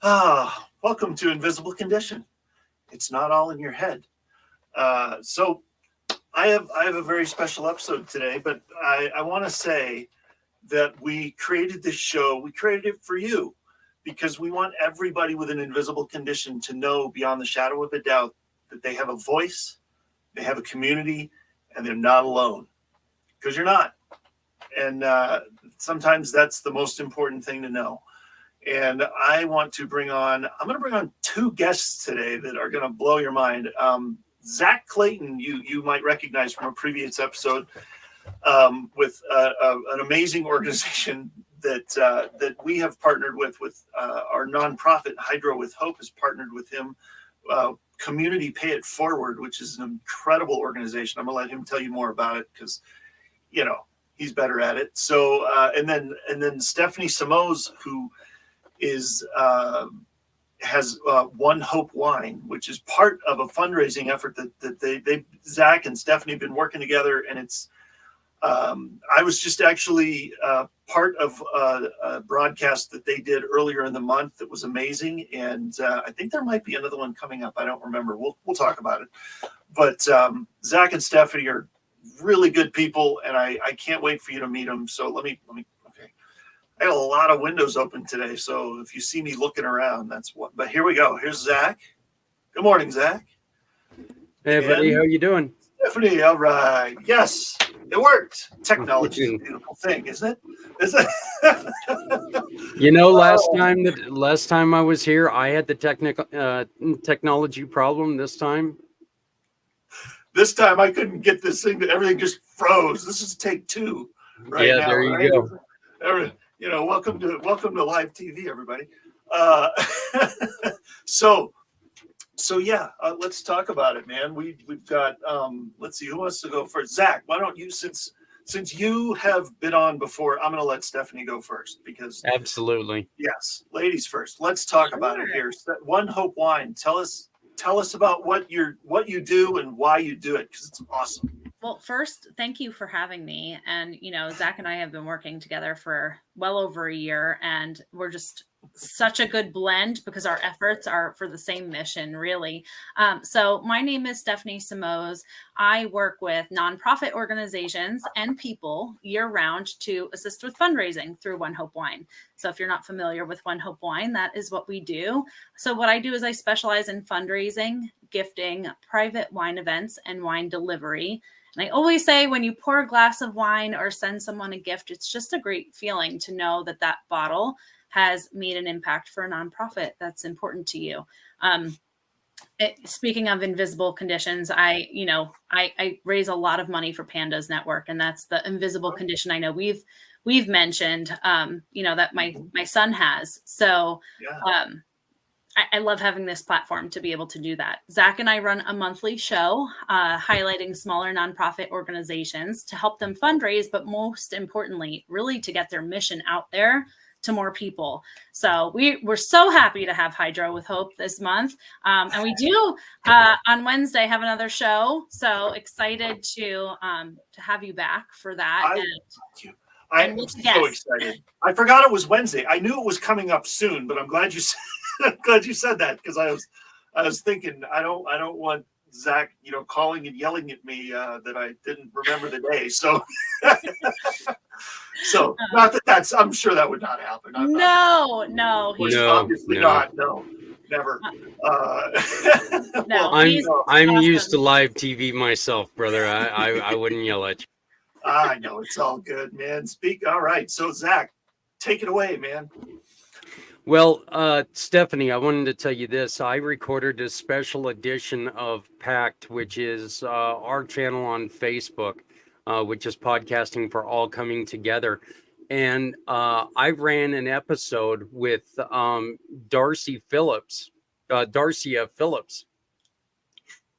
Welcome to Invisible Condition. It's not all in your head. So I have a very special episode today, but I want to say that we created this show. We created it for you because we want everybody with an invisible condition to know beyond the shadow of a doubt that they have a voice, they have a community, and they're not alone. Because you're not. And sometimes that's the most important thing to know. And I'm going to bring on two guests today that are going to blow your mind. Zak Clayton, you might recognize from a previous episode with an amazing organization that we have partnered with our nonprofit Hydro with Hope has partnered with him. Community Pay It Forward, which is an incredible organization. I'm gonna let him tell you more about it because he's better at it. So and then Stephanie Simoes, who is has One Hope Wine, which is part of a fundraising effort that they Zak and Stephanie have been working together, and it's I was just actually part of a broadcast that they did earlier in the month that was amazing, and I think there might be another one coming up. I don't remember. We'll talk about it. But Zak and Stephanie are really good people, and I can't wait for you to meet them. So let me. Okay, I got a lot of windows open today, so if you see me looking around, that's what. But here we go. Here's Zak. Good morning, Zak. Hey, buddy, how you doing? Stephanie, all right. Yes, it worked. Technology is a beautiful thing, isn't it? Last time I was here, I had the technology problem. This time I couldn't get this thing. Everything just froze. This is take two right now. There you go. Welcome to live TV, everybody. So yeah, let's talk about it, man. We've got let's see who wants to go first. Zak, why don't you, since you have been on before, I'm going to let Stephanie go first because absolutely, yes, ladies first. Let's talk about it here. One Hope Wine. Tell us about what you do and why you do it, because it's awesome. Well, first, thank you for having me. And, Zak and I have been working together for well over a year, and we're just such a good blend because our efforts are for the same mission, really. So my name is Stephanie Simoes. I work with nonprofit organizations and people year round to assist with fundraising through One Hope Wine. So if you're not familiar with One Hope Wine, that is what we do. So what I do is I specialize in fundraising, gifting, private wine events, and wine delivery. And I always say when you pour a glass of wine or send someone a gift, it's just a great feeling to know that that bottle has made an impact for a nonprofit that's important to you. Speaking of invisible conditions, I raise a lot of money for Pandas Network, and that's the invisible condition I know we've mentioned, that my son has. So I love having this platform to be able to do that. Zak and I run a monthly show highlighting smaller nonprofit organizations to help them fundraise, but most importantly, really to get their mission out there to more people. So we're so happy to have Hydro with Hope this month. And we do on Wednesday have another show. So excited to have you back for that. I'm so excited. I forgot it was Wednesday. I knew it was coming up soon, but I'm glad you said that, because I was thinking I don't want Zak, calling and yelling at me that I didn't remember the day. So, not that I'm sure that would not happen. No, obviously not. No, never. No, I'm used to live TV myself, brother. I wouldn't yell at you. I know, it's all good, man. All right. So Zak, take it away, man. Well, Stephanie, I wanted to tell you this. I recorded a special edition of PACT, which is our channel on Facebook, which is Podcasting for All Coming Together. And I ran an episode with Darcia Phillips.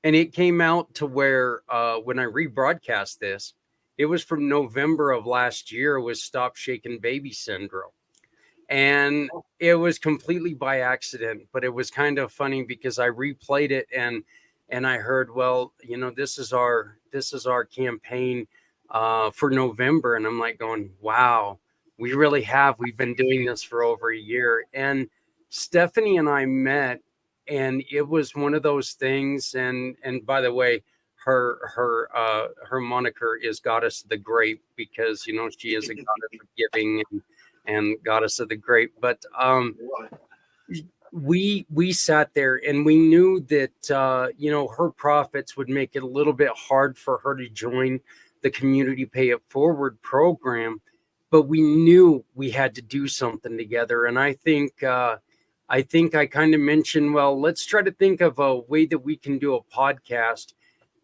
And it came out to where when I rebroadcast this, it was from November of last year. It was Stop Shaking Baby Syndrome. And it was completely by accident, but it was kind of funny because I replayed it and I heard, well, this is our campaign for November. And I'm like going, wow, we've been doing this for over a year. And Stephanie and I met, and it was one of those things. And by the way, her moniker is Goddess of the Grape, because she is a goddess of giving and goddess of the grape. But we sat there and we knew that her profits would make it a little bit hard for her to join the Community Pay It Forward program, but we knew we had to do something together. And I think I kind of mentioned, well, let's try to think of a way that we can do a podcast.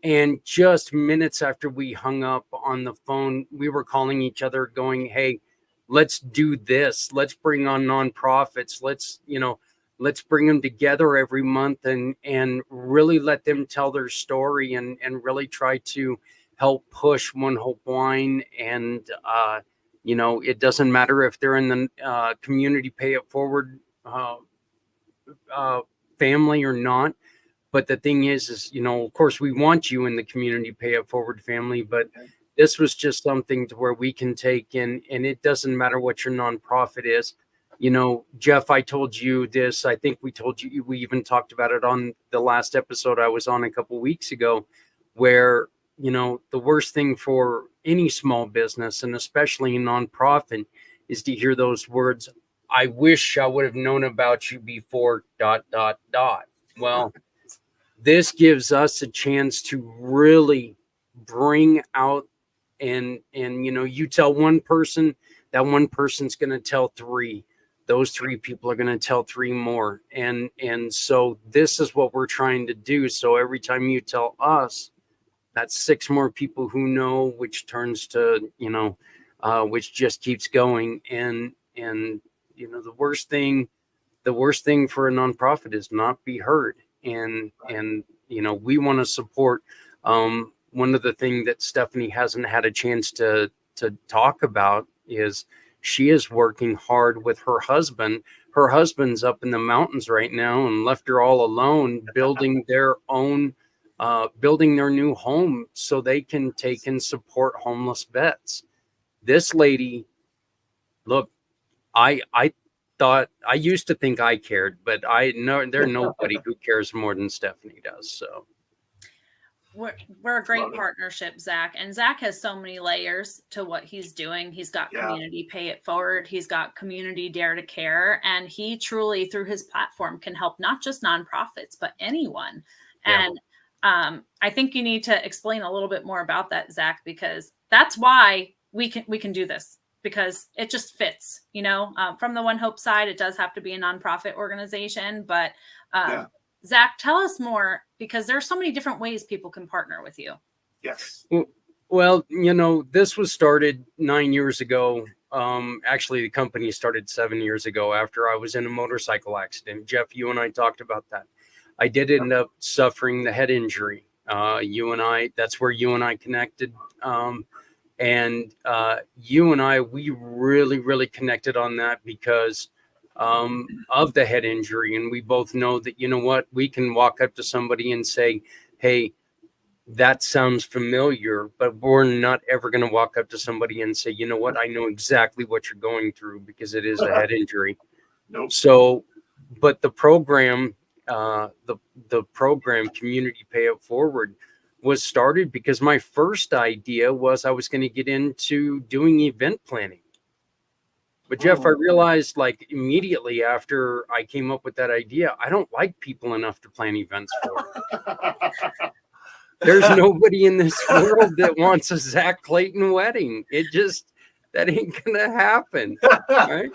And just minutes after we hung up on the phone, we were calling each other going, hey, let's do this. Let's bring on nonprofits. Let's bring them together every month and really let them tell their story and really try to help push One Hope Wine. And, it doesn't matter if they're in the Community Pay It Forward family or not. But the thing is, of course, we want you in the Community Pay It Forward family, but this was just something to where we can take in, and it doesn't matter what your nonprofit is. Jeff, I told you this. I think we told you, we even talked about it on the last episode I was on a couple weeks ago, where, the worst thing for any small business, and especially a nonprofit, is to hear those words, I wish I would have known about you before ... Well, this gives us a chance to really bring out and you tell one person, that one person's going to tell three. Those three people are going to tell three more. And so this is what we're trying to do. So every time you tell us, that's six more people who know, which turns to, which just keeps going. And the worst thing for a nonprofit is not be heard. And we want to support. One of the things that Stephanie hasn't had a chance to talk about is she is working hard with her husband. Her husband's up in the mountains right now and left her all alone, building their new home so they can take and support homeless vets. This lady, look, I thought, I used to think I cared, but I know there's nobody who cares more than Stephanie does. So we're a great partnership, Zach. And Zach has so many layers to what he's doing. He's got Community Pay It Forward. He's got Community Dare to Care. And he truly, through his platform, can help not just nonprofits, but anyone. Yeah. And I think you need to explain a little bit more about that, Zach, because that's why we can do this, because it just fits, from the One Hope side. It does have to be a nonprofit organization, but Zach, tell us more, because there's so many different ways people can partner with you. Yes. Well, this was started 9 years ago. Actually, the company started 7 years ago after I was in a motorcycle accident. Jeff, you and I talked about that. I did end up suffering the head injury. That's where you and I connected. And you and I, we really, really connected on that because of the head injury. And we both know that, we can walk up to somebody and say, hey, that sounds familiar, but we're not ever going to walk up to somebody and say, you know what, I know exactly what you're going through, because it is a head injury. Nope. So, but the program, the program Community Pay It Forward, was started because my first idea was I was going to get into doing event planning. But Jeff, I realized immediately after I came up with that idea, I don't like people enough to plan events for. There's nobody in this world that wants a Zak Clayton wedding. That ain't gonna happen. Right?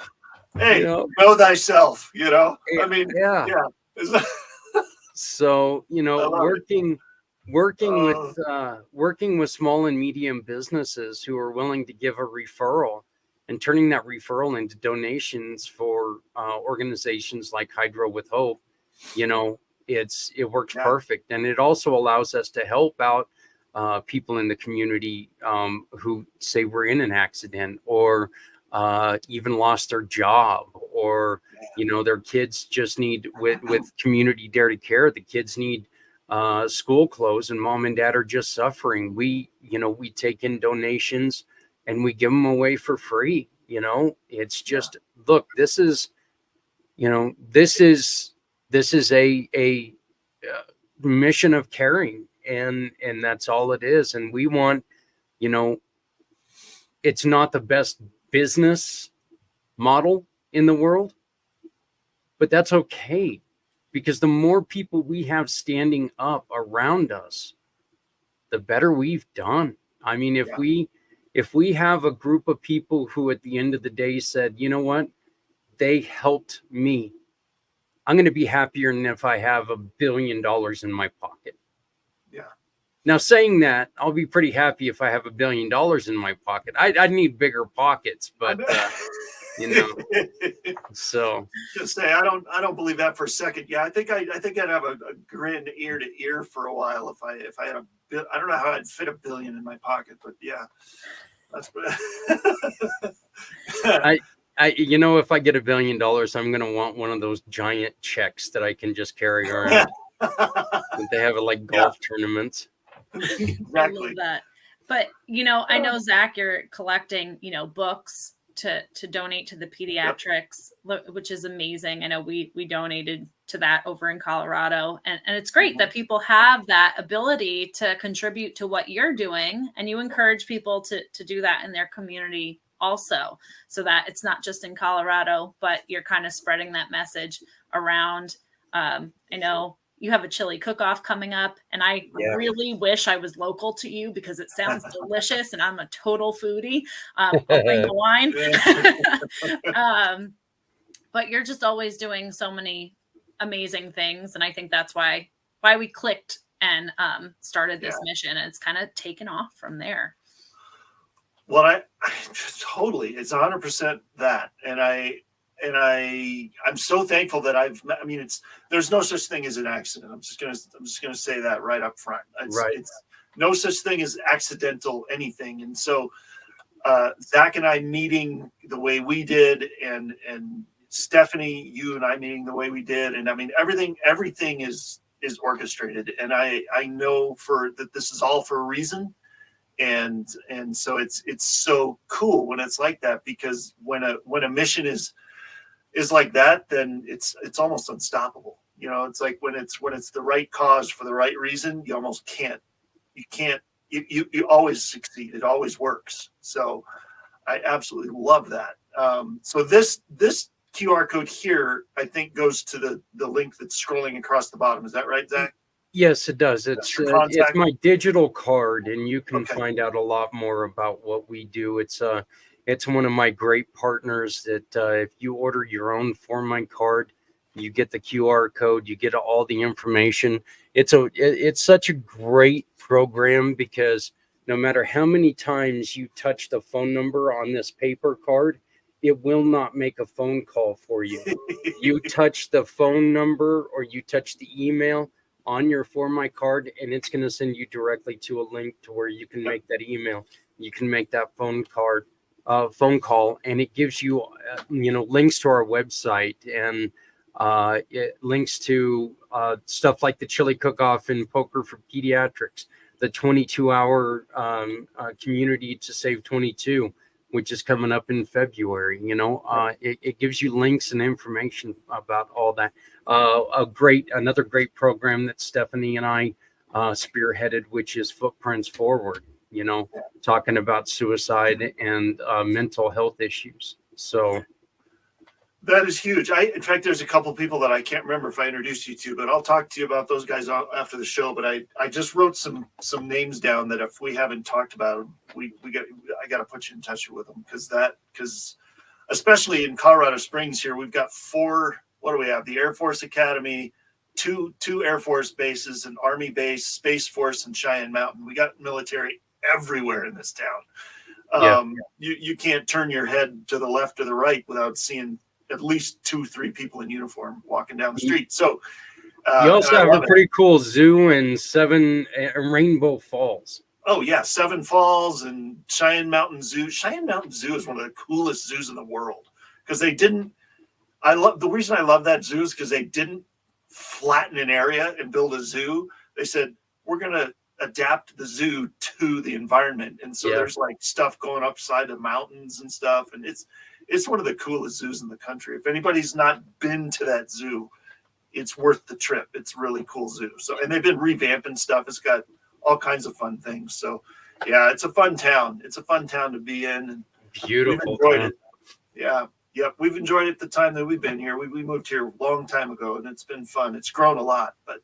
Hey, know thyself, I mean, yeah. So, working with small and medium businesses who are willing to give a referral and turning that referral into donations for organizations like Hydro with Hope, it works perfect. And it also allows us to help out people in the community who say were in an accident or even lost their job, or, their kids just need, with Community Dare to Care, the kids need school clothes and mom and dad are just suffering. We take in donations and we give them away for free. It's just, look, this is, this is a mission of caring, and that's all it is. And we want, it's not the best business model in the world, but that's okay, because the more people we have standing up around us, the better we've done. I mean, if we have a group of people who at the end of the day said, you know what, they helped me, I'm going to be happier than if I have $1 billion in my pocket. Yeah. Now, saying that, I'll be pretty happy if I have $1 billion in my pocket. I need bigger pockets, but so just say I don't believe that for a second. Yeah, I think I'd have a grin ear to ear for a while if I had a bit. I don't know how I'd fit $1 billion in my pocket, but yeah, that's. If I get $1 billion, I'm gonna want one of those giant checks that I can just carry around. They have it like golf tournaments. Exactly. I love that. But I know, Zach, you're collecting books to donate to the pediatrics, which is amazing. I know we donated to that over in Colorado, and it's great that people have that ability to contribute to what you're doing, and you encourage people to do that in their community also, so that it's not just in Colorado, but you're kind of spreading that message around. I know you have a chili cook-off coming up, and I really wish I was local to you because it sounds delicious, and I'm a total foodie. I'll bring the wine. But you're just always doing so many amazing things, and I think that's why we clicked and started this mission, and it's kind of taken off from there. Well, I totally, it's 100% that, and I'm so thankful that there's no such thing as an accident. I'm just gonna say that right up front. It's no such thing as accidental anything. And so Zach and I meeting the way we did, and Stephanie, you and I meeting the way we did, and I mean everything is orchestrated, and I know that this is all for a reason. And so it's so cool when it's like that, because when a mission is like that, then it's almost unstoppable. It's like when it's the right cause for the right reason, you almost can't. You always succeed. It always works. So I absolutely love that. So this QR code here, I think, goes to the link that's scrolling across the bottom. Is that right, Zach? Yes, it does. It's my digital card, and you can find out a lot more about what we do. It's one of my great partners that if you order your own For My card, you get the QR code, you get all the information. It's such a great program, because no matter how many times you touch the phone number on this paper card, it will not make a phone call for you. You touch the phone number or you touch the email on your For My card, and it's going to send you directly to a link to where you can make that email. You can make that phone call, and it gives you, links to our website, and it links to stuff like the chili cook-off and poker for pediatrics, the 22-hour community to save 22, which is coming up in February. It gives you links and information about all that. Another great program that Stephanie and I spearheaded, which is Footprints Forward, talking about suicide and mental health issues. So that is huge. In fact, there's a couple people that I can't remember if I introduced you to, but I'll talk to you about those guys after the show. But I just wrote some names down that if we haven't talked about them, I got to put you in touch with them, because especially in Colorado Springs here, we've got 4. What do we have? The Air Force Academy, two Air Force bases, an Army base, Space Force, and Cheyenne Mountain. We got military everywhere in this town. You can't turn your head to the left or the right without seeing at least 2-3 people in uniform walking down the street. So you also have a pretty cool zoo in Rainbow Falls. Oh yeah, Seven Falls and Cheyenne Mountain Zoo. Cheyenne Mountain Zoo is one of the coolest zoos in the world, because the reason I love that zoo is because they didn't flatten an area and build a zoo. They said, we're going to adapt the zoo to the environment. And so there's like stuff going upside the mountains and stuff. And it's It's one of the coolest zoos in the country. If anybody's not been to that zoo, it's worth the trip. It's a really cool zoo. So, and they've been revamping stuff. It's got all kinds of fun things. So yeah, it's a fun town. It's a fun town to be in. And Beautiful. we've enjoyed it. Yeah. Yep. We've enjoyed it the time that we've been here. We moved here a long time ago, and it's been fun. It's grown a lot, but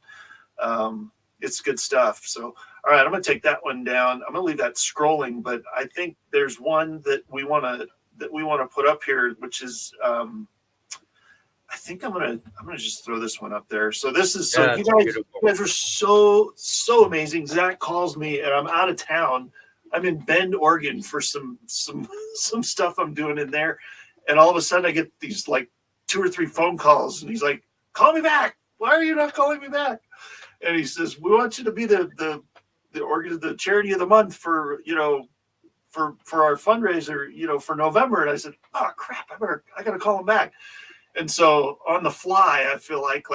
it's good stuff. So, all right, I'm going to take that one down. I'm going to leave that scrolling, but I think there's one that we want to put up here, which is, I think I'm gonna just throw this one up there. So this is you guys are so amazing. Zach calls me and I'm out of town. I'm in Bend, Oregon for some stuff I'm doing in there, and all of a sudden I get these like 2 or 3 phone calls, and he's like, "Call me back. Why are you not calling me back?" And he says, "We want you to be the charity of the month for for our fundraiser for November." And I said, "Oh crap, I gotta call him back." And so on the fly, I feel like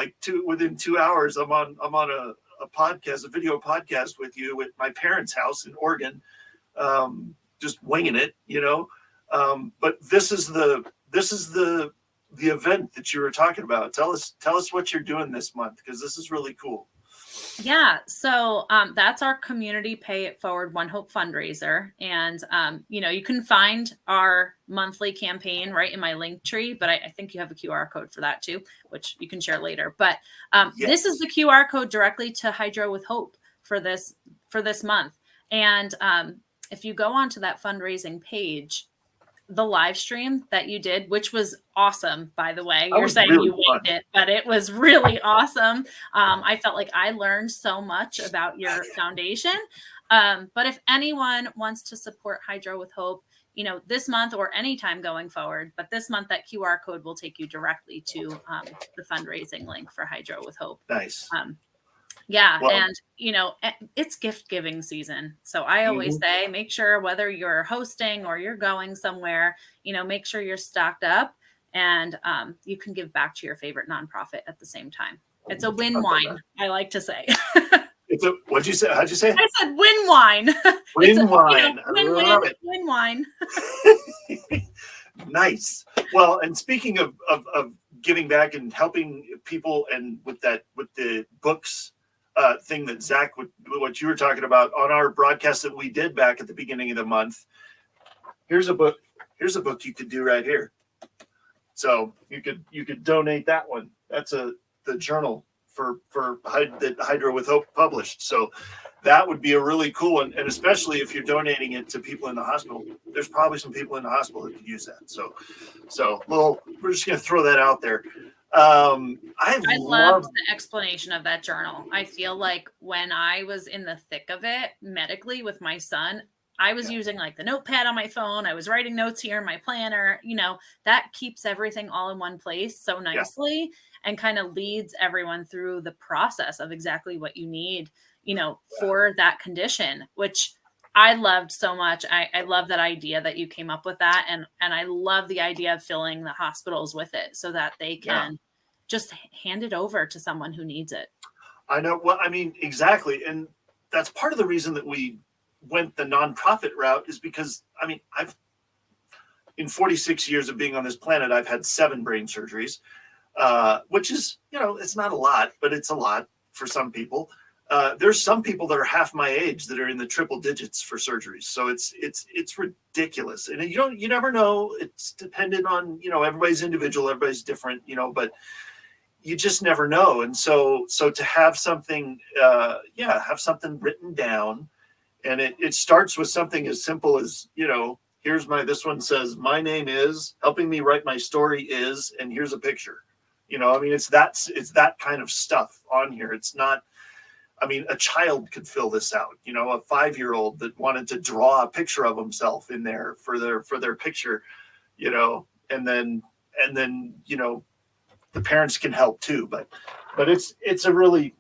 within 2 hours, I'm on a podcast, a video podcast with you at my parents' house in Oregon, just winging it, But this is the event that you were talking about. Tell us what you're doing this month, because this is really cool. Yeah, so that's our community Pay It Forward One Hope fundraiser, and you can find our monthly campaign right in my link tree, but I think you have a QR code for that too, which you can share later. But This is the QR code directly to Hydro with Hope for this month, and if you go onto that fundraising page, the live stream that you did, which was awesome, by the way. You're saying really you winged it, but it was really awesome. I felt like I learned so much about your foundation. But if anyone wants to support Hydro with Hope, this month or anytime going forward, but this month that QR code will take you directly to the fundraising link for Hydro with Hope. Nice. Yeah. Well, and, it's gift giving season. So I always say, make sure whether you're hosting or you're going somewhere, make sure you're stocked up, and you can give back to your favorite nonprofit at the same time. It's a win-wine, I like to say. What'd you say? How'd you say? I said win-wine. Win-wine. Win-wine. Nice. Well, and speaking of giving back and helping people, and with the books thing that Zach, what you were talking about on our broadcast that we did back at the beginning of the month, here's a book you could do right here. So you could donate that one. That's the journal that Hydro with Hope published. So that would be a really cool one, and especially if you're donating it to people in the hospital. There's probably some people in the hospital that could use that. So we're just gonna throw that out there. I love the explanation of that journal. I feel like when I was in the thick of it medically with my son, I was using like the notepad on my phone. I was writing notes here in my planner. That keeps everything all in one place so nicely, and kind of leads everyone through the process of exactly what you need, for that condition, which I loved so much. I love that idea that you came up with that. And I love the idea of filling the hospitals with it so that they can just hand it over to someone who needs it. I know. Well, I mean, exactly. And that's part of the reason that we went the nonprofit route, is because, in 46 years of being on this planet, I've had 7 brain surgeries, which is, it's not a lot, but it's a lot for some people. There's some people that are half my age that are in the triple digits for surgeries. So it's ridiculous. And you never know. It's dependent on, everybody's individual, everybody's different, but you just never know. And so to have something, have something written down, and it starts with something as simple as, this one says, my name is, helping me write my story is, and here's a picture. It's that kind of stuff on here. It's not, a child could fill this out, a 5-year-old that wanted to draw a picture of himself in there for their picture, and then, the parents can help too. But it's a really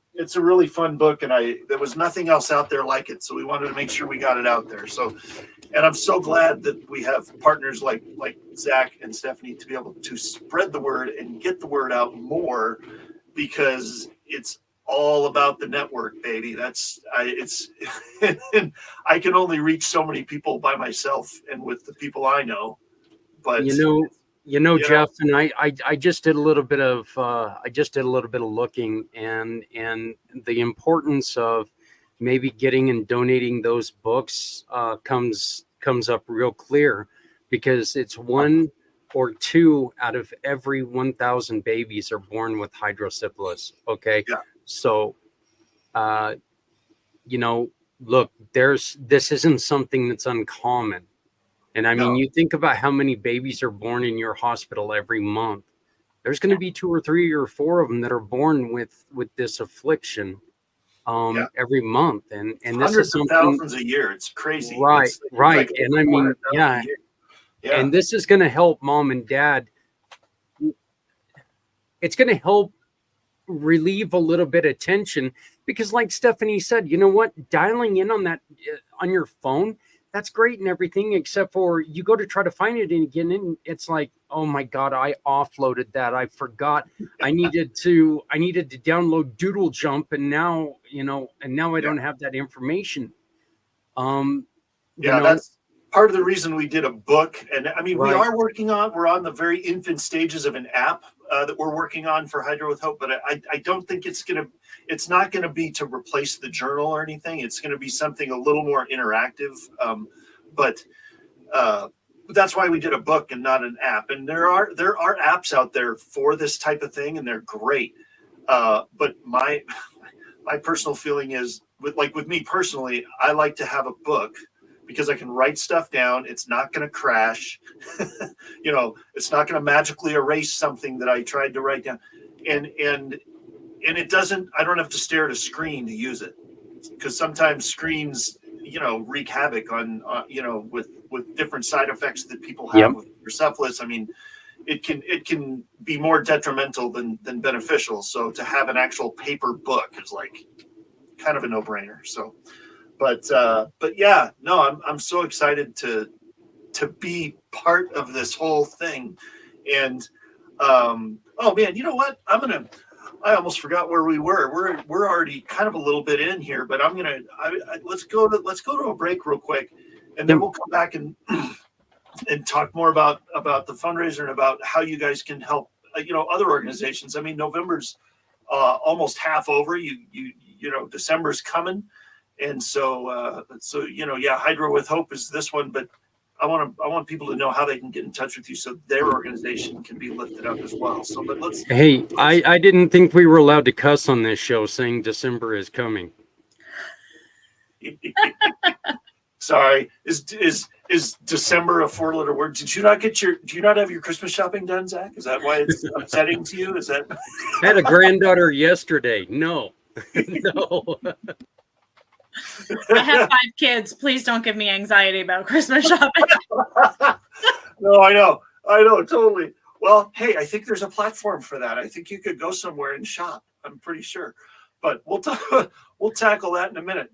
fun book, and there was nothing else out there like it. So we wanted to make sure we got it out there. So, and I'm so glad that we have partners like Zach and Stephanie to be able to spread the word and get the word out more, because it's all about the network, baby. I can only reach so many people by myself and with the people I know, but Jeff, and I just did a little bit of looking, and the importance of maybe getting and donating those books comes up real clear, because it's 1 or 2 out of every 1,000 babies are born with hydrocephalus. Okay. Yeah. So, look, this isn't something that's uncommon. And I mean, No. you think about how many babies are born in your hospital every month. There's going to be 2 or 3 or 4 of them that are born with this affliction every month. And this Hundreds is something, of thousands a year. It's crazy. Right, It's right. like And I mean, 400,000 a year. Yeah. And this is going to help mom and dad. It's going to help relieve a little bit of tension, because like Stephanie said, you know what, dialing in on that on your phone, that's great and everything, except for you go to try to find it again, and it's like, oh my God, I offloaded that. I forgot. I needed to download Doodle Jump, and now I don't have that information. That's part of the reason we did a book. And I mean, Right. we're on the very infant stages of an app that we're working on for Hydro with Hope, but I don't think it's not going to be to replace the journal or anything. It's going to be something a little more interactive. But that's why we did a book and not an app. And there are apps out there for this type of thing, and they're great. But my personal feeling is, with me personally, I like to have a book, because I can write stuff down. It's not going to crash. It's not going to magically erase something that I tried to write down. And it doesn't, I don't have to stare at a screen to use it, because sometimes screens, wreak havoc on, with different side effects that people have with hydrocephalus. I mean, it can be more detrimental than beneficial. So to have an actual paper book is like kind of a no-brainer. So, but yeah, no, I'm so excited to be part of this whole thing. And oh man, you know what? I almost forgot where we were. We're already kind of a little bit in here, but let's go to a break real quick, and then we'll come back and talk more about the fundraiser and about how you guys can help other organizations. I mean, November's almost half over. December's coming. And so Hydro with Hope is this one, but I want people to know how they can get in touch with you so their organization can be lifted up as well. So, but let's. Hey, I didn't think we were allowed to cuss on this show, saying December is coming. Sorry, is December a 4-letter word? Do you not have your Christmas shopping done, Zach? Is that why it's upsetting to you? Is that? I had a granddaughter yesterday. No. No. I have 5 kids. Please don't give me anxiety about Christmas shopping. No, I know, totally. Well, hey, I think there's a platform for that. I think you could go somewhere and shop. I'm pretty sure, but we'll tackle that in a minute.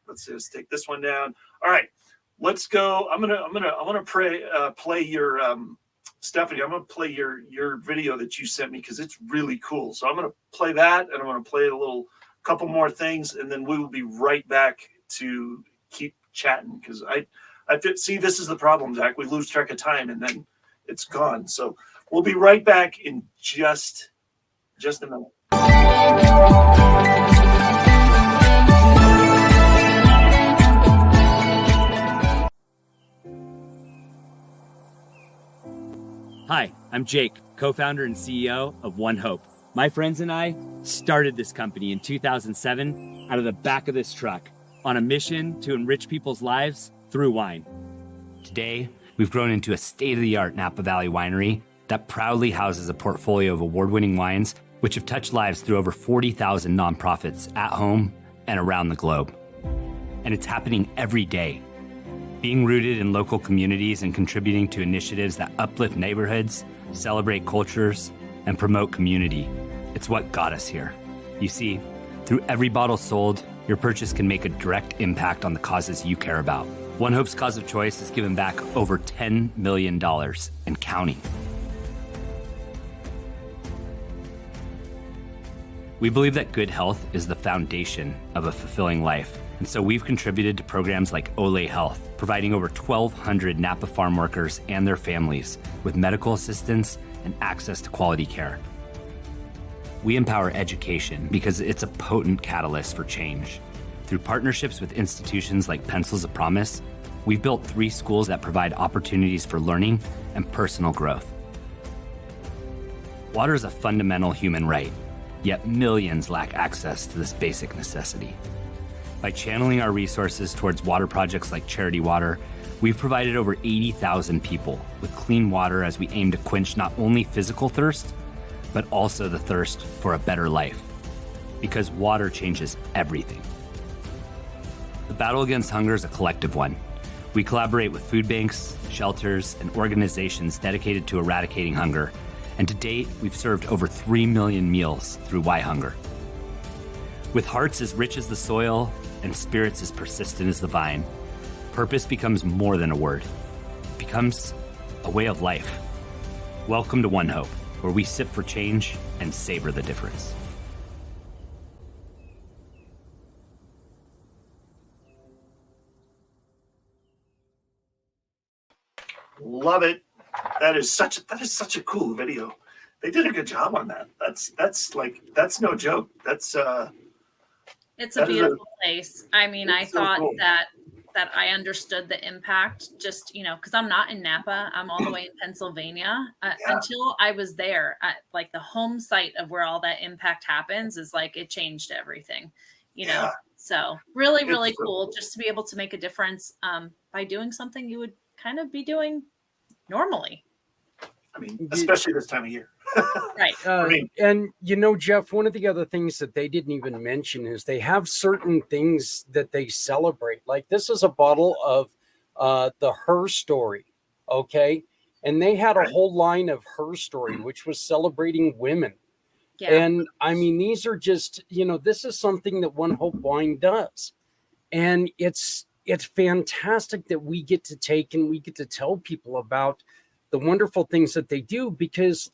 Let's take this one down. All right, let's go. I'm gonna play your Stephanie. I'm gonna play your video that you sent me, because it's really cool. So I'm gonna play that, and I'm gonna play a couple more things, and then we will be right back to keep chatting, because see, this is the problem, Zach. We lose track of time, and then it's gone. So we'll be right back in just a minute. Hi, I'm Jake, co-founder and CEO of One Hope. My friends and I started this company in 2007 out of the back of this truck on a mission to enrich people's lives through wine. Today, we've grown into a state-of-the-art Napa Valley winery that proudly houses a portfolio of award-winning wines which have touched lives through over 40,000 nonprofits at home and around the globe. And it's happening every day. Being rooted in local communities and contributing to initiatives that uplift neighborhoods, celebrate cultures, and promote community. It's what got us here. You see, through every bottle sold, your purchase can make a direct impact on the causes you care about. One Hope's cause of choice has given back over $10 million and counting. We believe that good health is the foundation of a fulfilling life. And so we've contributed to programs like Ole Health, providing over 1,200 Napa farm workers and their families with medical assistance and access to quality care. We empower education because it's a potent catalyst for change. Through partnerships with institutions like Pencils of Promise, we've built 3 schools that provide opportunities for learning and personal growth. Water is a fundamental human right, yet millions lack access to this basic necessity. By channeling our resources towards water projects like Charity Water, we've provided over 80,000 people with clean water as we aim to quench not only physical thirst, but also the thirst for a better life. Because water changes everything. The battle against hunger is a collective one. We collaborate with food banks, shelters, and organizations dedicated to eradicating hunger. And to date, we've served over 3 million meals through Why Hunger. With hearts as rich as the soil and spirits as persistent as the vine, purpose becomes more than a word. It becomes a way of life. Welcome to One Hope, where we sip for change and savor the difference. Love it. That is such a cool video. They did a good job on that. That's no joke. It's a beautiful place. I mean, I thought cool. that I understood the impact just, because I'm not in Napa. I'm all the way in Pennsylvania. Until I was there, like the home site of where all that impact happens is like it changed everything, Yeah. So really, really It's so cool cool. just to be able to make a difference by doing something you would kind of be doing normally. I mean, especially this time of year. Right. And Jeff, one of the other things that they didn't even mention is they have certain things that they celebrate. Like this is a bottle of the Her Story, okay? And they had a whole line of Her Story, which was celebrating women. Yeah. And I mean, these are just, this is something that One Hope Wine does. And it's fantastic that we get to take and we get to tell people about the wonderful things that they do, because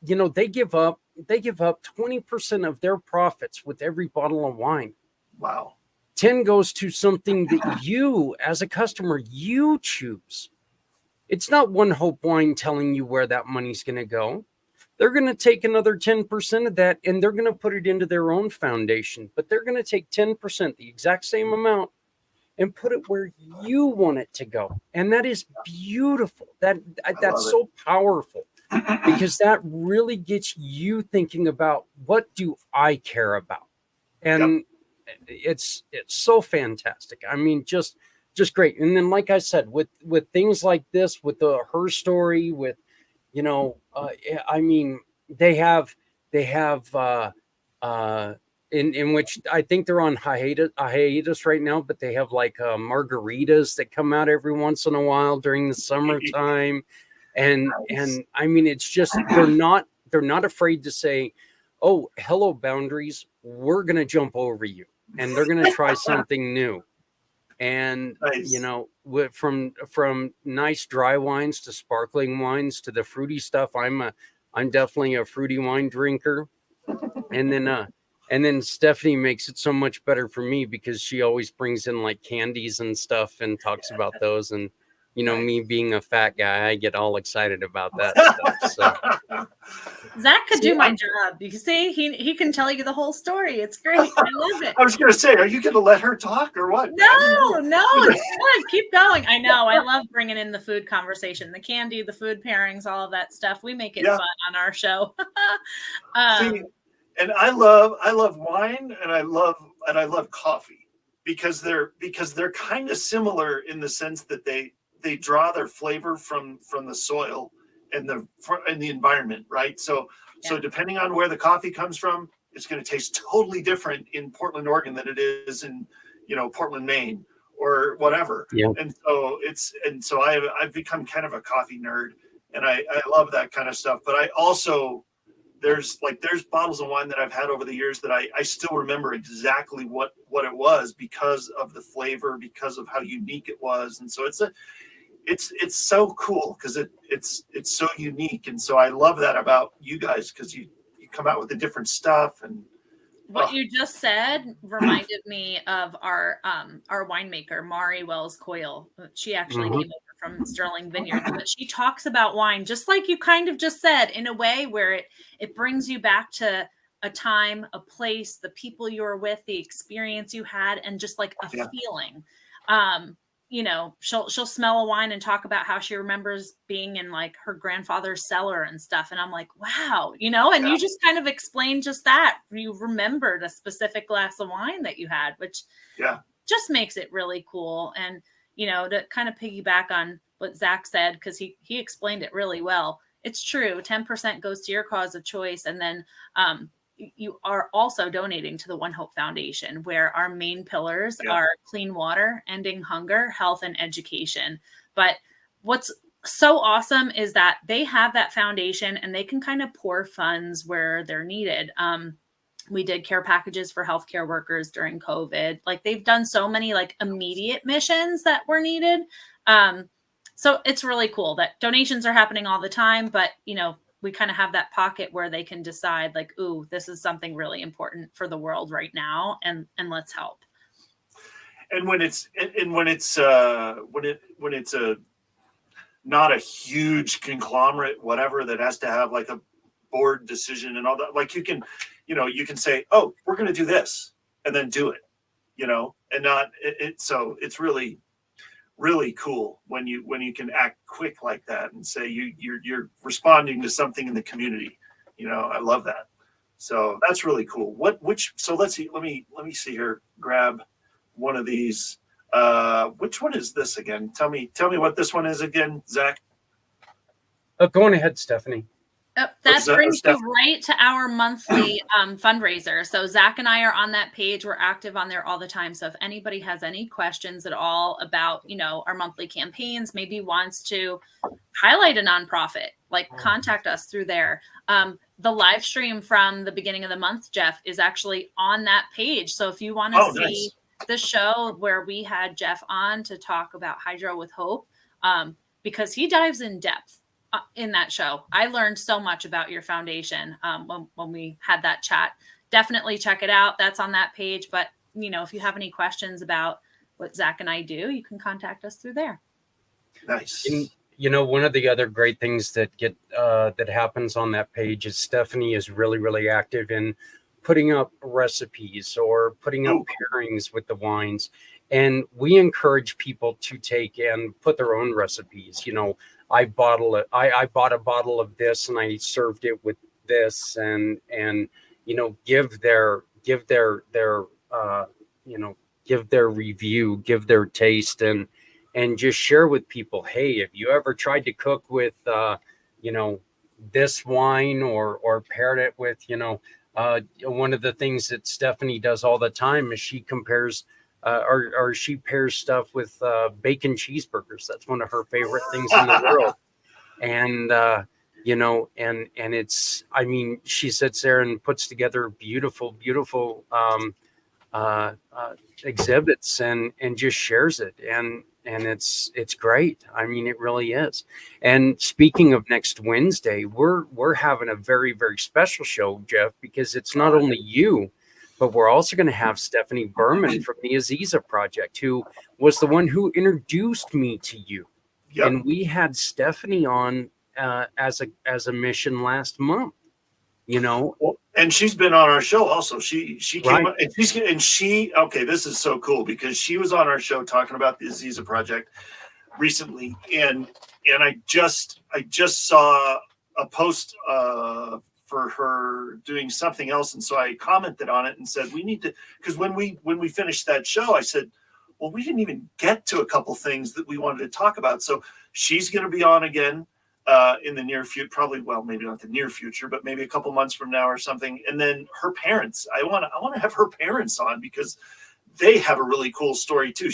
they give up 20% of their profits with every bottle of wine. Wow. 10 goes to something that you as a customer, you choose. It's not One Hope Wine telling you where that money's going to go. They're going to take another 10% of that and they're going to put it into their own foundation, but they're going to take 10%, the exact same amount, and put it where you want it to go. And that is beautiful. That's so powerful, because that really gets you thinking about, what do I care about? And it's so fantastic. I mean, just great. And then, like I said, with things like this, with the Her Story, with, I mean, they have in which I think they're on hiatus right now, but they have like margaritas that come out every once in a while during the summertime. And I mean, it's just, they're not afraid to say, oh, hello, boundaries, we're going to jump over you. And they're going to try something new. And, Nice. from nice dry wines to sparkling wines to the fruity stuff, I'm definitely a fruity wine drinker. And then Stephanie makes it so much better for me, because she always brings in like candies and stuff and talks about those. And, me being a fat guy, I get all excited about that stuff. So Zach could do my job. You see, he can tell you the whole story. It's great. I love it. I was going to say, are you going to let her talk or what? No, it's good. Keep going. I know. I love bringing in the food conversation, the candy, the food pairings, all of that stuff. We make it fun on our show. See, and I love wine, and I love coffee, because they're kind of similar in the sense that they draw their flavor from the soil and the environment, right? So depending on where the coffee comes from, it's going to taste totally different in Portland, Oregon than it is in Portland, Maine, or whatever. Yeah. And so I've become kind of a coffee nerd, and I love that kind of stuff. But I also, there's bottles of wine that I've had over the years that I still remember exactly what it was, because of the flavor, because of how unique it was. And so it's so cool, because it's so unique. And so I love that about you guys, because you come out with the different stuff. And what you just said reminded me of our winemaker, Mari Wells Coyle. She actually came over from Sterling Vineyards, but she talks about wine just like you kind of just said, in a way where it brings you back to a time, a place, the people you were with, the experience you had, and just like a feeling. You know, she'll smell a wine and talk about how she remembers being in like her grandfather's cellar and stuff. And I'm like, wow, you know, and you just kind of explained just that. You remembered a specific glass of wine that you had, which just makes it really cool. And, you know, to kind of piggyback on what Zach said, because he explained it really well. It's true. 10% goes to your cause of choice. And then you are also donating to the One Hope Foundation, where our main pillars are clean water, ending hunger, health, and education. But what's so awesome is that they have that foundation and they can kind of pour funds where they're needed. We did care packages for healthcare workers during COVID. Like, they've done so many like immediate missions that were needed. So it's really cool that donations are happening all the time, but, you know, we kind of have that pocket where they can decide like, ooh, this is something really important for the world right now. And let's help. And when it's a not a huge conglomerate, whatever, that has to have like a board decision and all that, like you can say, oh, we're going to do this and then do it, you know, and not it. So it's really cool when you can act quick like that and say you're responding to something in the community. You know, I love that. So that's really cool. So let's see. Let me see here. Grab one of these. Which one is this again? Tell me what this one is again, Zach. Go on ahead, Stephanie. That brings you right to our monthly fundraiser. So Zach and I are on that page. We're active on there all the time. So if anybody has any questions at all about, you know, our monthly campaigns, maybe wants to highlight a nonprofit, like contact us through there. The live stream from the beginning of the month, Jeff, is actually on that page. So if you want to see the show where we had Jeff on to talk about Hydro with Hope, because he dives in depth in that show. I learned so much about your foundation when we had that chat. Definitely check it out. That's on that page. But, you know, if you have any questions about what Zach and I do, you can contact us through there. Nice. And, you know, one of the other great things that that happens on that page is Stephanie is really, really active in putting up recipes or putting up pairings with the wines. And we encourage people to take and put their own recipes. You know, I bought a bottle of this and I served it with this, and you know, give their review, give their taste, and just share with people, hey, have you ever tried to cook with you know, this wine or paired it with, you know, one of the things that Stephanie does all the time is she compares or she pairs stuff with bacon cheeseburgers. That's one of her favorite things in the world. And, you know, and it's, I mean, she sits there and puts together beautiful exhibits and just shares it. And it's great. I mean, it really is. And speaking of next Wednesday, we're having a very, very special show, Jeff, because it's not only you, but we're also going to have Stephanie Berman from the Aziza Project, who was the one who introduced me to you. Yep. And we had Stephanie on as a mission last month, you know. Well, and she's been on our show also. She came up, and she okay, this is so cool because she was on our show talking about the Aziza Project recently, and I just saw a post for her doing something else, and so I commented on it and said we need to, because when we finished that show, I said, well, we didn't even get to a couple things that we wanted to talk about. So she's going to be on again in the near future, probably, well, maybe not the near future, but maybe a couple months from now or something. And then her parents, I want to have her parents on because they have a really cool story too.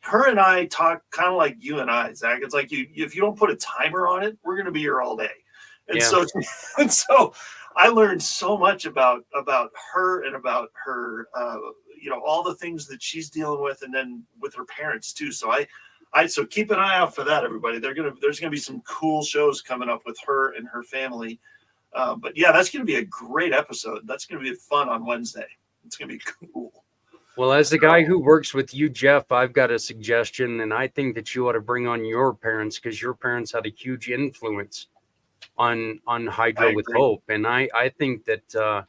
Her and I talk kind of like you and I, Zach. It's like if you don't put a timer on it, we're going to be here all day. And so I learned so much about her and about her, you know, all the things that she's dealing with, and then with her parents too. So so keep an eye out for that, everybody. There's going to be some cool shows coming up with her and her family. But yeah, that's going to be a great episode. That's going to be fun on Wednesday. It's going to be cool. Well, as the guy who works with you, Jeff, I've got a suggestion, and I think that you ought to bring on your parents, because your parents had a huge influence on Hydro with Hope, and I think that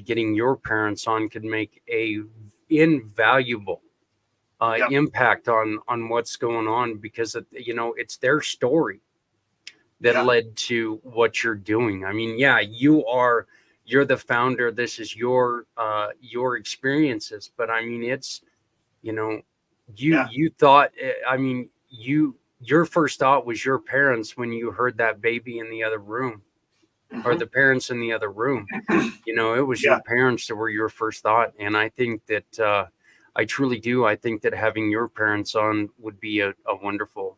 getting your parents on could make a invaluable impact on what's going on, because it's their story that led to what you're doing. I mean, you're the founder. This is your experiences, but I mean, it's, you thought, your first thought was your parents when you heard that baby in the other room, or the parents in the other room. It was your parents that were your first thought. And I think that, I truly do. I think that having your parents on would be a wonderful,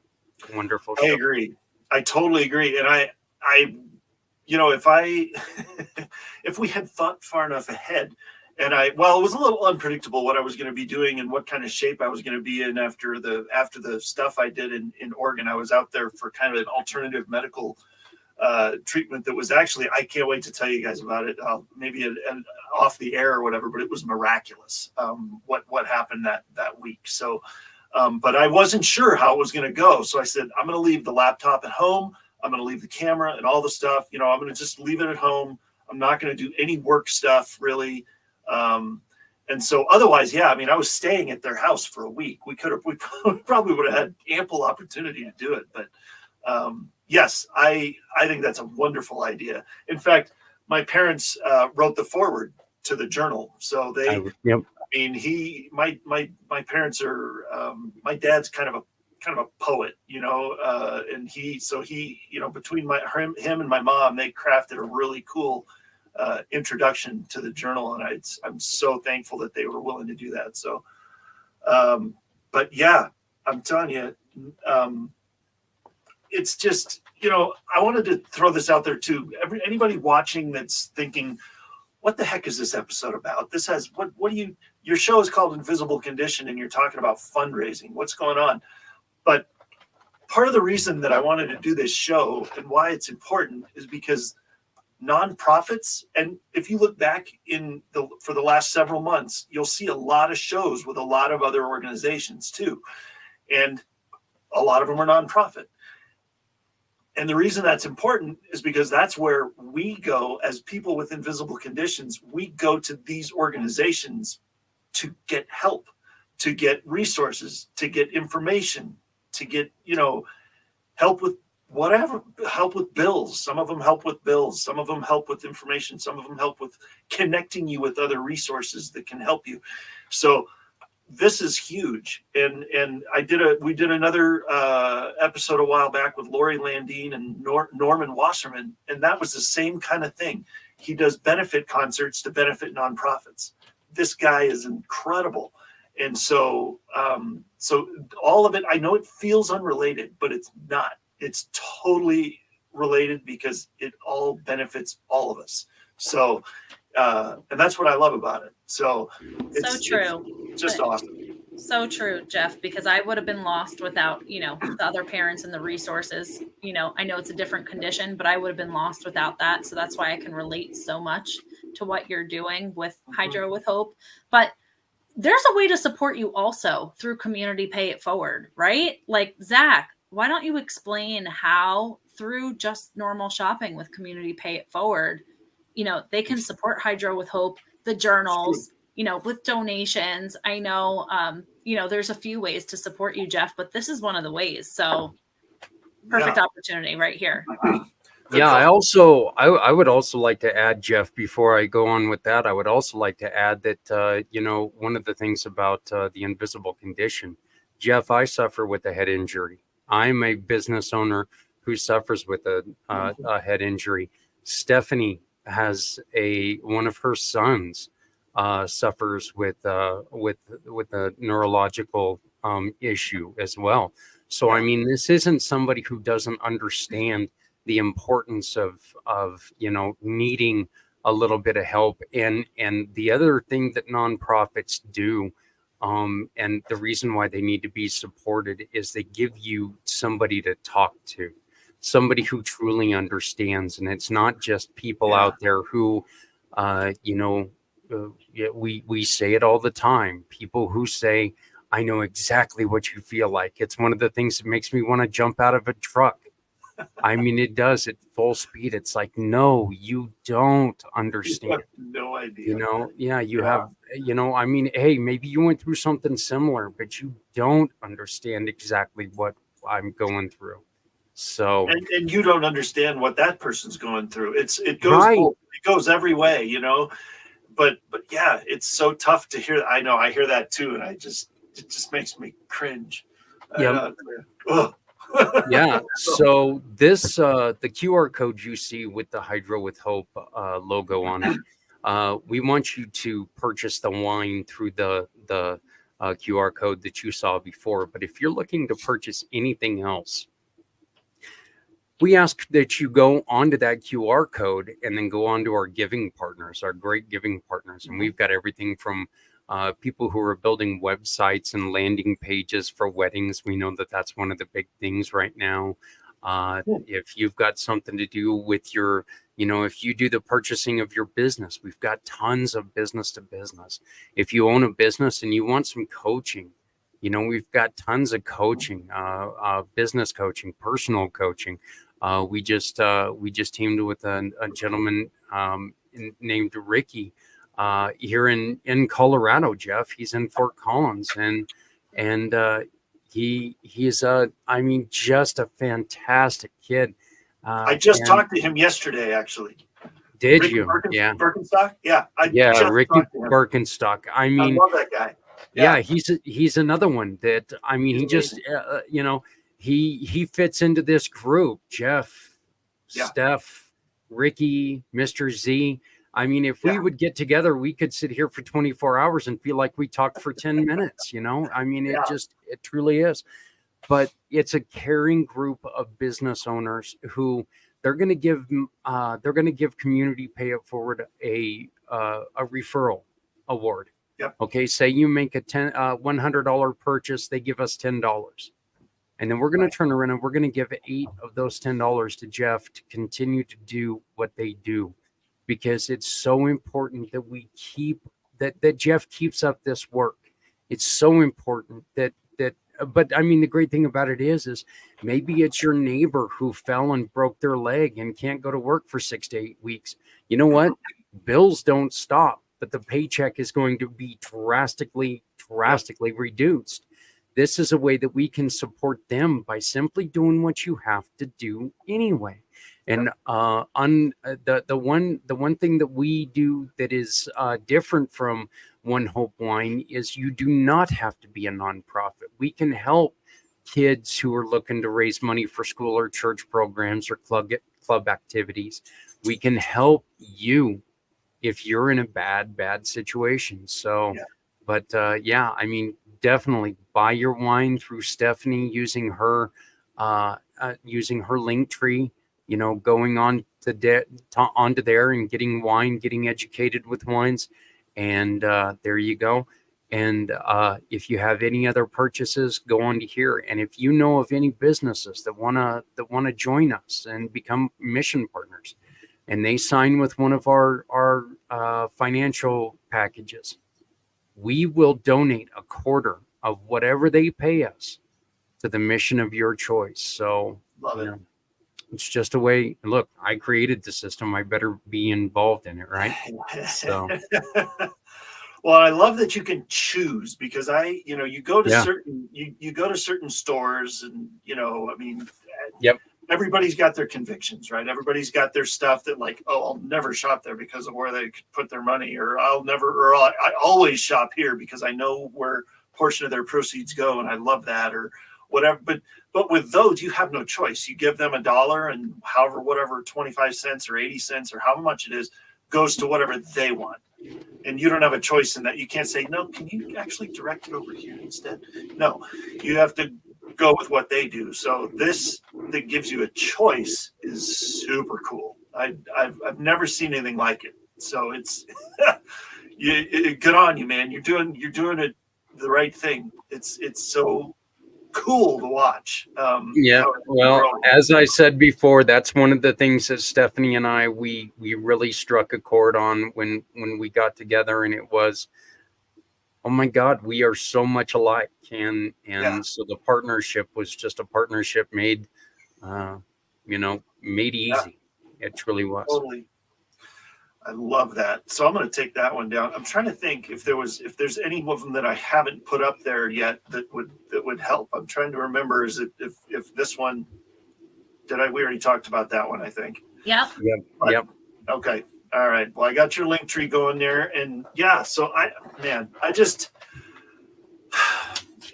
wonderful show. I agree. I totally agree. And I if we had thought far enough ahead, and it was a little unpredictable what I was going to be doing and what kind of shape I was going to be in after the stuff I did in Oregon. I was out there for kind of an alternative medical treatment that was actually, I can't wait to tell you guys about it. Maybe off the air or whatever, but it was miraculous. What happened that week. So, but I wasn't sure how it was going to go. So I said, I'm going to leave the laptop at home. I'm going to leave the camera and all the stuff. I'm going to just leave it at home. I'm not going to do any work stuff really. And so otherwise, I was staying at their house for a week. We probably would have had ample opportunity to do it. But yes, I think that's a wonderful idea. In fact, my parents wrote the foreword to the journal. So they, my parents are, my dad's kind of a poet, and he, between him and my mom, they crafted a really cool introduction to the journal, and I'm so thankful that they were willing to do that. So, but yeah, I'm telling you, it's just, I wanted to throw this out there too. Anybody watching that's thinking, what the heck is this episode about? This has your show is called Invisible Condition, and you're talking about fundraising. What's going on? But part of the reason that I wanted to do this show and why it's important is because nonprofits, and if you look back for the last several months, you'll see a lot of shows with a lot of other organizations too. And a lot of them are nonprofit. And the reason that's important is because that's where we go as people with invisible conditions. We go to these organizations to get help, to get resources, to get information, to get, help with whatever, help with bills. Some of them help with bills. Some of them help with information. Some of them help with connecting you with other resources that can help you. So this is huge. And we did another episode a while back with Lori Landine and Norman Wasserman. And that was the same kind of thing. He does benefit concerts to benefit nonprofits. This guy is incredible. And so, so all of it, I know it feels unrelated, but it's not. It's totally related because it all benefits all of us. So, and that's what I love about it. So it's so true. It's just awesome. So true, Jeff, because I would have been lost without, the other parents and the resources. I know it's a different condition, but I would have been lost without that. So that's why I can relate so much to what you're doing with Hydro with Hope. But there's a way to support you also through Community Pay It Forward, right? Like, Zach, why don't you explain how through just normal shopping with Community Pay It Forward, they can support Hydro with Hope, the journals, with donations. I know, there's a few ways to support you, Jeff, but this is one of the ways. So perfect opportunity right here. Yeah, I would also like to add, Jeff, before I go on with that, I would also like to add that, one of the things about the invisible condition, Jeff, I suffer with a head injury. I'm a business owner who suffers with a head injury. Stephanie has one of her sons suffers with a neurological issue as well. So, I mean, this isn't somebody who doesn't understand the importance of needing a little bit of help. And the other thing that nonprofits do, and the reason why they need to be supported, is they give you somebody to talk to. somebody who truly understands. And it's not just people Yeah. out there who, yeah, we say it all the time. People who say, I know exactly what you feel like. It's one of the things that makes me want to jump out of a truck. I mean, it does at full speed. It's like, no, you don't You understand. have no idea. Yeah, you Yeah. have, I mean, hey, maybe you went through something similar, but you don't understand exactly what I'm going through. So, And you don't understand what that person's going through. It goes right. both, it goes every way, But yeah, it's so tough to hear. I know I hear that too, and it just makes me cringe. Yeah. Ugh. Yeah. So this the QR code you see with the Hydro with Hope logo on it, we want you to purchase the wine through the QR code that you saw before. But if you're looking to purchase anything else, we ask that you go onto that QR code and then go on to our giving partners, our great giving partners. And we've got everything from people who are building websites and landing pages for weddings. We know that that's one of the big things right now. If you've got something to do with your, if you do the purchasing of your business, we've got tons of business to business. If you own a business and you want some coaching, we've got tons of coaching, business coaching, personal coaching. We just teamed with a gentleman named Ricky here in Colorado. Jeff, he's in Fort Collins, and he's I mean, just a fantastic kid. I just talked to him yesterday, actually. Did Ricky you? Yeah. Birkenstock? Yeah. Ricky Birkenstock. I mean, I love that guy. Yeah, he's another one that, I mean, he just he fits into this group. Jeff, Steph, Ricky, Mr. Z. I mean, if we would get together, we could sit here for 24 hours and feel like we talked for 10 minutes, I mean, it truly is. But it's a caring group of business owners who they're going to give Community Pay It Forward a referral award. Yep. Okay, say you make a $100 purchase, they give us $10. And then we're going to turn around and we're going to give 8 of those $10 to Jeff to continue to do what they do, because it's so important that we keep that Jeff keeps up this work. It's so important but I mean, the great thing about it is maybe it's your neighbor who fell and broke their leg and can't go to work for 6 to 8 weeks. You know what? Bills don't stop, but the paycheck is going to be drastically reduced. This is a way that we can support them by simply doing what you have to do anyway. And the one thing that we do that is different from One Hope Wine is you do not have to be a nonprofit. We can help kids who are looking to raise money for school or church programs or club activities. We can help you if you're in a bad situation. So, but I mean, definitely buy your wine through Stephanie using her link tree. Going on onto there and getting wine, getting educated with wines, and there you go. And if you have any other purchases, go on to here. And if you know of any businesses that wanna join us and become mission partners, and they sign with one of our financial packages, we will donate a quarter of whatever they pay us to the mission of your choice. So love it. It's just a way. Look, I created the system. I better be involved in it, right? So, well, I love that you can choose, because you go to certain stores, and I mean, everybody's got their convictions, right? Everybody's got their stuff that, like, oh, I'll never shop there because of where they could put their money, or I always shop here because I know where a portion of their proceeds go, and I love that, or whatever. But with those, you have no choice. You give them $1, and whatever 25 cents or 80 cents or how much it is goes to whatever they want. And you don't have a choice in that. You can't say, no, can you actually direct it over here instead? No, you have to go with what they do. So this that gives you a choice is super cool. I've never seen anything like it. So it's good on you, man. You're doing it the right thing. It's so cool to watch. Yeah. how it's Well, growing. as I said before, that's one of the things that Stephanie and I we really struck a chord on when we got together, and it was, oh my God, we are so much alike, and Yeah. so the partnership was just a partnership made, made Yeah. easy. It truly was. Totally. I love that. So I'm going to take that one down. I'm trying to think if there's any of them that I haven't put up there yet that would help. I'm trying to remember, is it if this one, we already talked about that one, I think. Yep. But- Yep. Okay. All right. Well, I got your link tree going there, and yeah, so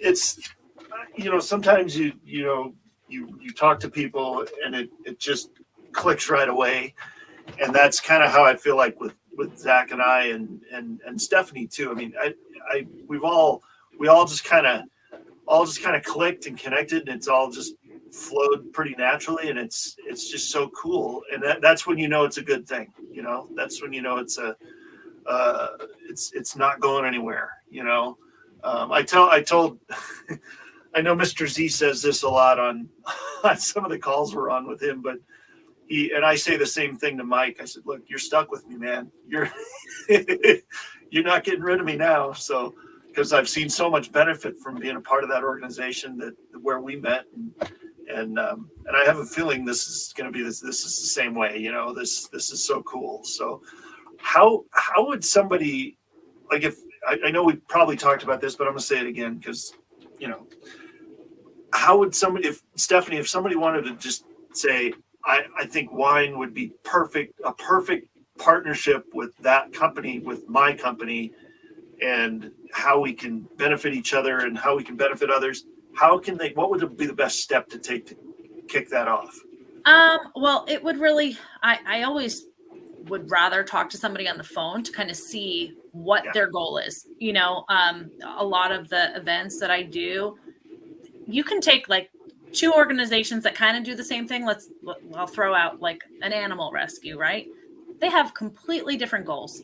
it's, sometimes you talk to people and it just clicks right away. And that's kind of how I feel like with Zach and I and Stephanie too. I mean, we all just kind of clicked and connected, and it's all just flowed pretty naturally, and it's just so cool. And that's when it's a good thing. That's when it's it's not going anywhere. I told I know Mr. Z says this a lot on some of the calls we're on with him, but I say the same thing to Mike. I said, look, you're stuck with me, man. You're not getting rid of me now. So, because I've seen so much benefit from being a part of that organization where we met, and I have a feeling this is going to be this is the same way. This is so cool. So, how would somebody, like, if I know we probably talked about this, but I'm going to say it again because how would somebody, if somebody wanted to just say, I think wine would be a perfect partnership with that company, with my company, and how we can benefit each other and how we can benefit others. What would be the best step to take to kick that off? Well, it would really, I always would rather talk to somebody on the phone to kind of see what their goal is. A lot of the events that I do, you can take like two organizations that kind of do the same thing. I'll throw out like an animal rescue, right? They have completely different goals.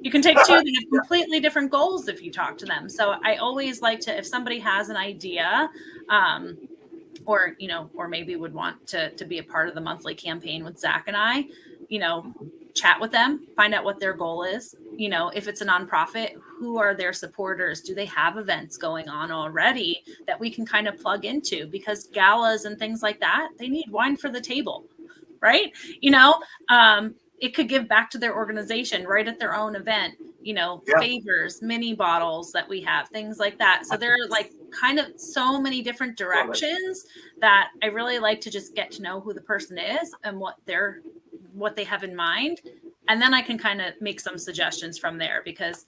You can take two that have completely different goals if you talk to them. So I always like to, if somebody has an idea, or maybe would want to be a part of the monthly campaign with Zach and I, chat with them, find out what their goal is. If it's a nonprofit, who are their supporters? Do they have events going on already that we can kind of plug into? Because galas and things like that, they need wine for the table, right? It could give back to their organization right at their own event, favors, mini bottles that we have, things like that. So there are like kind of so many different directions that I really like to just get to know who the person is and what they have in mind. And then I can kind of make some suggestions from there, because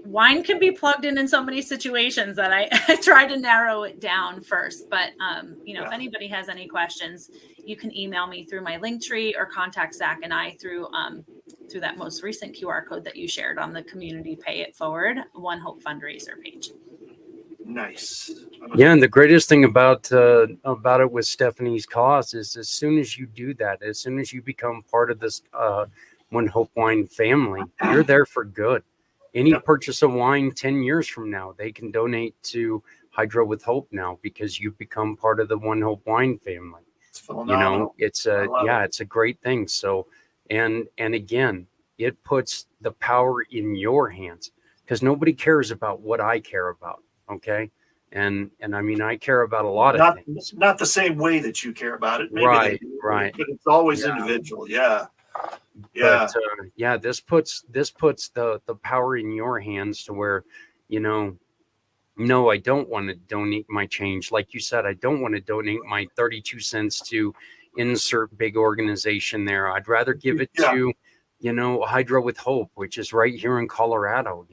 wine can be plugged in so many situations that I try to narrow it down first. But, if anybody has any questions, you can email me through my link tree or contact Zach and I through that most recent QR code that you shared on the Community Pay It Forward One Hope fundraiser page. Nice. Yeah, and the greatest thing about it with Stephanie's cause is, as soon as you do that, as soon as you become part of this One Hope Wine family, you're there for good. Any purchase of wine 10 years from now, they can donate to Hydro with Hope now, because you've become part of the One Hope Wine family. It's phenomenal. It's a great thing. So, and again, it puts the power in your hands, because nobody cares about what I care about. Okay. And I mean, I care about a lot of things. Not the same way that you care about it. Maybe right. But it's always individual. Yeah. Yeah. But, this puts the power in your hands to where, no, I don't want to donate my change. Like you said, I don't want to donate my 32 cents to insert big organization there. I'd rather give it to, Hydro with Hope, which is right here in Colorado,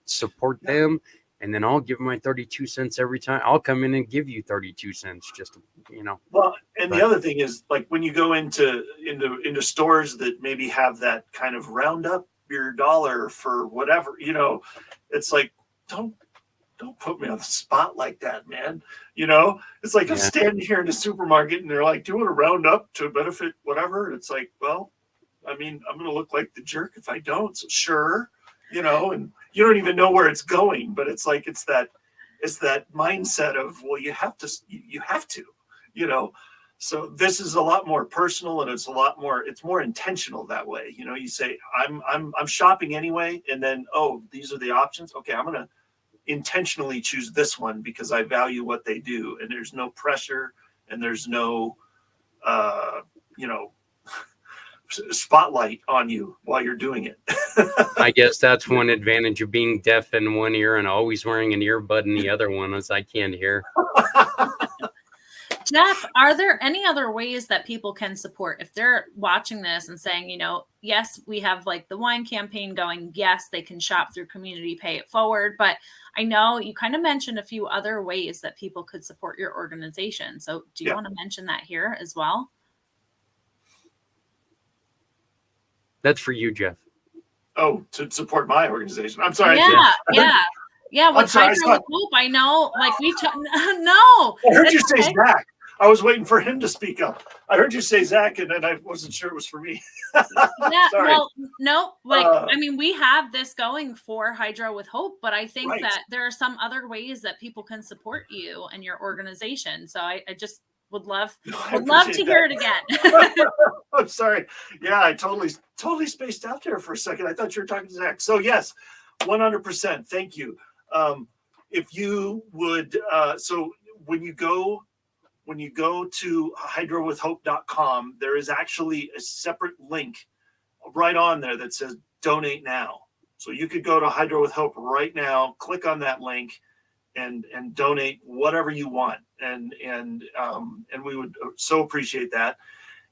support them. And then I'll give my 32 cents every time. I'll come in and give you 32 cents just, Well, and the other thing is, like, when you go into stores that maybe have that kind of round up your dollar for whatever, it's like, don't put me on the spot like that, man. It's like I'm standing here in the supermarket and they're like, do you want to round up to benefit whatever? And it's like, well, I mean, I'm going to look like the jerk if I don't. So sure, and you don't even know where it's going, but it's like, it's that It's that mindset of, well, you have to, you know. So this is a lot more personal, and it's more intentional that way. You know, you say, I'm shopping anyway, and then, oh, these are the options. Okay, I'm gonna intentionally choose this one because I value what they do, and there's no pressure, and there's no you know, spotlight on you while you're doing it. I guess that's one advantage of being deaf in one ear and always wearing an earbud in the other one, as I can't hear. Jeff, are there any other ways that people can support if they're watching this and saying, you know, yes, we have like the wine campaign going. Yes, they can shop through Community Pay It Forward. But I know you kind of mentioned a few other ways that people could support your organization. So do you want to mention that here as well? That's for you, Jeff. Oh, to support my organization. I'm sorry. Yeah. With sorry, Hydro with Hope, I know. Like no. I heard you say Zach. I was waiting for him to speak up. I heard you say Zach, and then I wasn't sure it was for me. Yeah, sorry. well, no, I mean, we have this going for Hydro with Hope, but I think that there are some other ways that people can support you and your organization. So I just would love to hear it again. I'm sorry. Yeah, I totally spaced out there for a second. I thought you were talking to Zach. So yes, 100%. Thank you. If you would, so when you go to hydrowithhope.com, there is actually a separate link right on there that says donate now. So you could go to Hydro with Hope right now, click on that link, and donate whatever you want. And we would so appreciate that.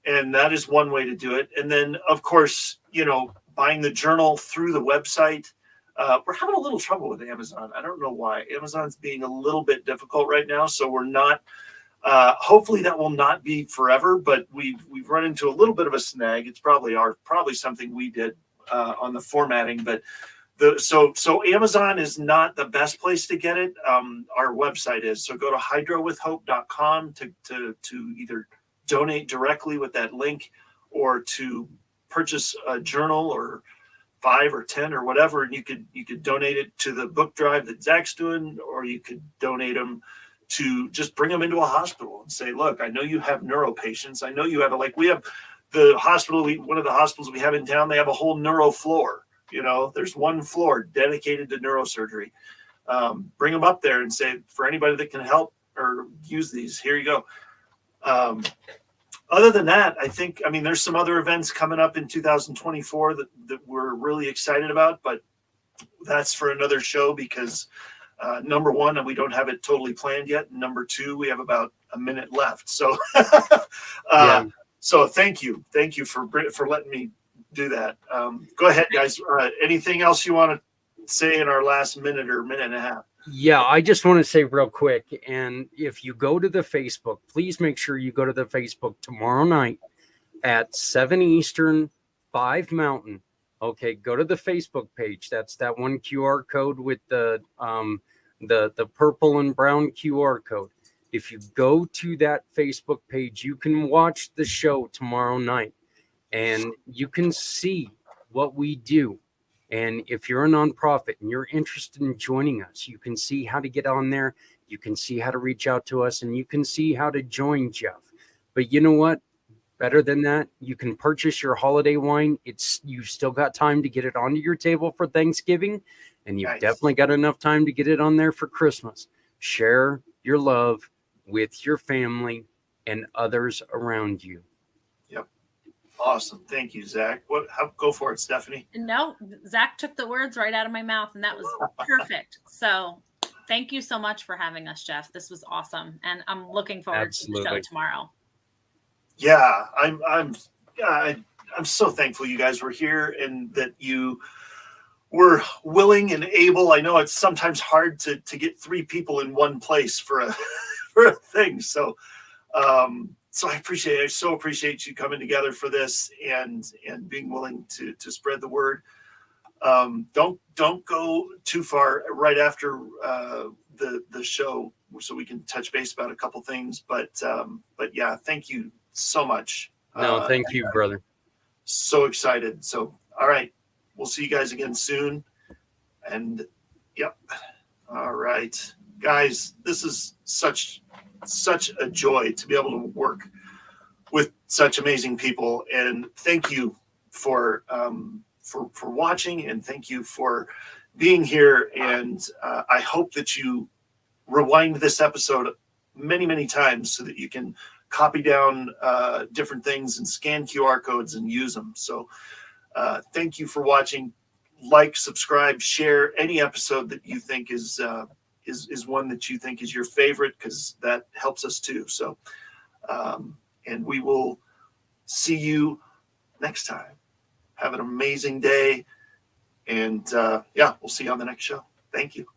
And that is one way to do it. And then, of course, you know, buying the journal through the website. We're having a little trouble with Amazon. I don't know why. Amazon's being a little bit difficult right now. So we're not, hopefully that will not be forever, but we've run into a little bit of a snag. It's probably something we did on the formatting, but so Amazon is not the best place to get it. Our website is. So go to hydrowithhope.com to either donate directly with that link, or to purchase a journal or 5 or 10 or whatever, and you could donate it to the book drive that Zach's doing, or you could donate them to just bring them into a hospital and say, look, I know you have neuro patients. I know you have we have the hospital, one of the hospitals we have in town, they have a whole neuro floor. You know, there's one floor dedicated to neurosurgery. Bring them up there and say, for anybody that can help or use these, here you go. Other than that, I mean, there's some other events coming up in 2024 that we're really excited about, but that's for another show because number one, we don't have it totally planned yet. And number two, we have about a minute left. So, so thank you for letting me do that. Go ahead, guys. Anything else you want to say in our last minute or minute and a half? Yeah, I just want to say real quick, and if you go to the Facebook, please make sure you go to the Facebook tomorrow night at 7 Eastern, 5 Mountain. Okay, go to the Facebook page. That's that one QR code with the purple and brown QR code. If you go to that Facebook page, you can watch the show tomorrow night, and you can see what we do. And if you're a nonprofit and you're interested in joining us, you can see how to get on there. You can see how to reach out to us, and you can see how to join Jeff. But you know what? Better than that, you can purchase your holiday wine. You've still got time to get it onto your table for Thanksgiving, and you've definitely got enough time to get it on there for Christmas. Share your love with your family and others around you. Awesome. Thank you, Zach. Go for it, Stephanie. No, Zach took the words right out of my mouth, and that was perfect. So thank you so much for having us, Jeff. This was awesome. And I'm looking forward to the show tomorrow. Yeah, I'm so thankful you guys were here and that you were willing and able. I know it's sometimes hard to get 3 people in one place for a thing. So so I so appreciate you coming together for this and being willing to spread the word. Don't go too far right after the show so we can touch base about a couple things. But yeah, thank you so much. No, thank you, brother. So excited. So, all right. We'll see you guys again soon. And yep. All right. guys, this is such a joy to be able to work with such amazing people. And thank you for watching, and thank you for being here. And I hope that you rewind this episode many times so that you can copy down different things and scan QR codes and use them. So thank you for watching. Like, subscribe, share any episode that you think is one that you think is your favorite, because that helps us too. So and we will see you next time. Have an amazing day, and we'll see you on the next show. Thank you.